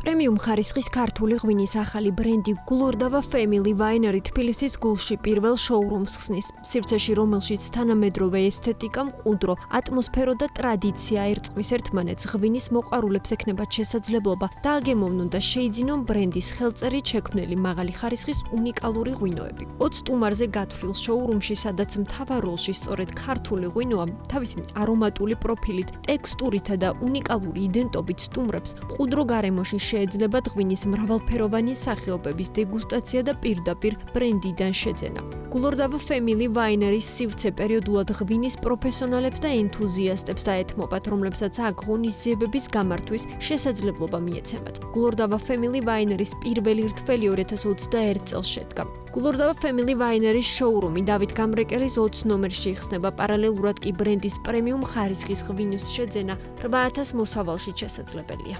პრემიუმ ხარისხის ქართული ღვინის ახალი ბრენდი გულორდავა Family Winery თბილისის გულში პირველ შოურუმს ხსნის. სივრცეში, რომელშიც თანამედროვე ესთეტიკა, მყუდრო ატმოსფერო და ტრადიცია ერწყმის ერთმანეთს, ღვინის მოყვარულებს ექნებათ შესაძლებლობა დააგემოვნონ და შეიძინონ ბრენდის ხელწერით შექმნილი მაღალი ხარისხის უნიკალური ღვინოები. 20 სტუმარზე გათვლილ შოურუმში, სადაც მთავარ როლში სწორედ ქართული ღვინოა, თავისი არომატული პროფილით, ტექსტურითა და უნიკალური იდენტობით სტუმრებს მყუდრო გარემოში შეეძლებათ ღვინის მრავალფეროვანი სახეობების დეგუსტაცია და პირდაპირ ბრენდიდან შეძენა. გულორდავა Family Winery-ის სივრცე პერიოდულად ღვინის პროფესიონალებს და ენთუზიასტებს დაეთმობათ, რომლებსაც აქ ღონისძიებების გამართვის შესაძლებლობა მიეცემათ. გულორდავა Family Winery-ის პირველი რთველი 2021 წელს შედგა. გულორდავა Family Winery-ის შოურუმი დავით გამრეკელის 20 ნომერში იხსნება, პარალელურად კი ბრენდის პრემიუმ ხარისხის ღვინის შეძენა 8000 მოსავალში შესაძლებელია.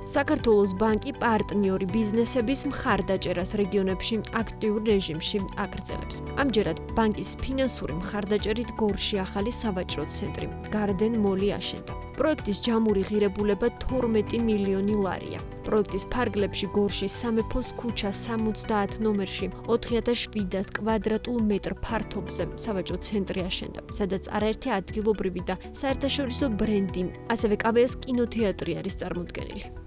საქართველოს ბანკი პარტნიორი ბიზნესების მხარდაჭერას რეგიონებში აქტიურ რეჟიმში აგრძელებს. ამჯერად ბანკის ფინანსური მხარდაჭერით გორში ახალი სავაჭრო ცენტრი Garden Mall-ი აშენდა. პროექტის ჯამური ღირებულება 12 მილიონი ლარია. პროექტის ფარგლებში გორში სამეფოს ქუჩა 70 ნომერში 4700 კვადრატულ მეტრ ფართობზე სავაჭრო ცენტრი აშენდა, სადაც არაერთი ადგილობრივი და საერთაშორისო ბრენდი, ასევე კავეას კინოთეატრი არის წარმოდგენილი.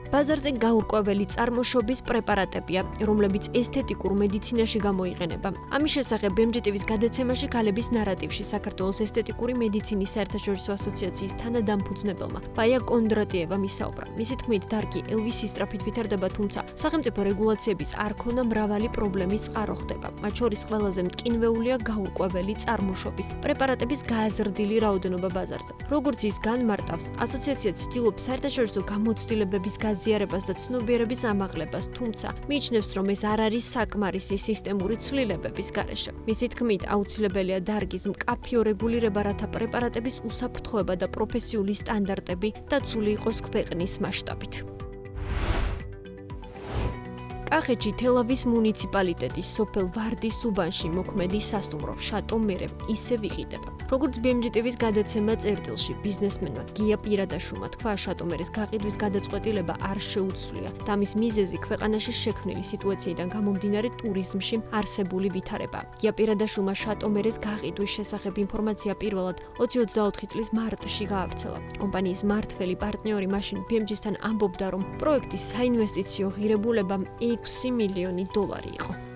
ბაზარზე გაურკვეველი წარმოშობის პრეპარატებია, რომლებიც ესთეტიკურ მედიცინაში გამოიყენება. ამის შესახებ BMG-TV-ს გადაცემაში ქალების ნარატივში საქართველოს ესთეტიკური მედიცინის საერთაშორისო ასოციაციის თანადამფუძნებელმა ბაია კონდრატიევამ ისაუბრა. მისი თქმით, დარგი ელვისის სწრაფით ვითარდება, თუმცა სახელმწიფო რეგულაციების არ ქონა მრავალი პრობლემის წყარო ხდება. მათ შორის ყველაზე მტკინვეულია გაურკვეველი წარმოშობის პრეპარატების გაზრდილი რაოდენობა ბაზარზე. როგორც ის განმარტავს, ასოციაცია ცდილობს საერთაშორისო გამოცდილებების ზიარებას და ცნობიერების ამაღლებას, თუმცა მიიჩნევს, რომ ეს არ არის საკმარისი სისტემური ცვლილებების გარეშე. მისი თქმით, აუცილებელია დარგის მკაფიო რეგულირება, რათა პრეპარატების უსაფრთხოება და პროფესიული სტანდარტები დაცული იყოს ქვეყნის მასშტაბით. კახეთში თელავის მუნიციპალიტეტის სოფელ ვარდის უბანში მოქმედი სასტუმრო შატო მერე ისევ იყიდება. როგორც BMG-TV-ს გადაცემა წერტილში, ბიზნესმენმა გია პირადაშვილმა თქვა, შატო მერეს გაყიდვის გადაწყვეტილება არ შეუცვლია და ამის მიზეზი ქვეყანაში შექმნილი სიტუაციიდან გამომდინარე ტურიზმში არსებული ვითარება. გია პირადაშვილმა შატო მერეს გაყიდვის შესახებ ინფორმაცია პირველად 2024 წლის მარტში გაავრცელა. კომპანიის მმართველი პარტნიორი მაშინ BMG-სთან ამბობდა, რომ პროექტის საინვესტიციო ღირებულება $6 მილიონი იყო.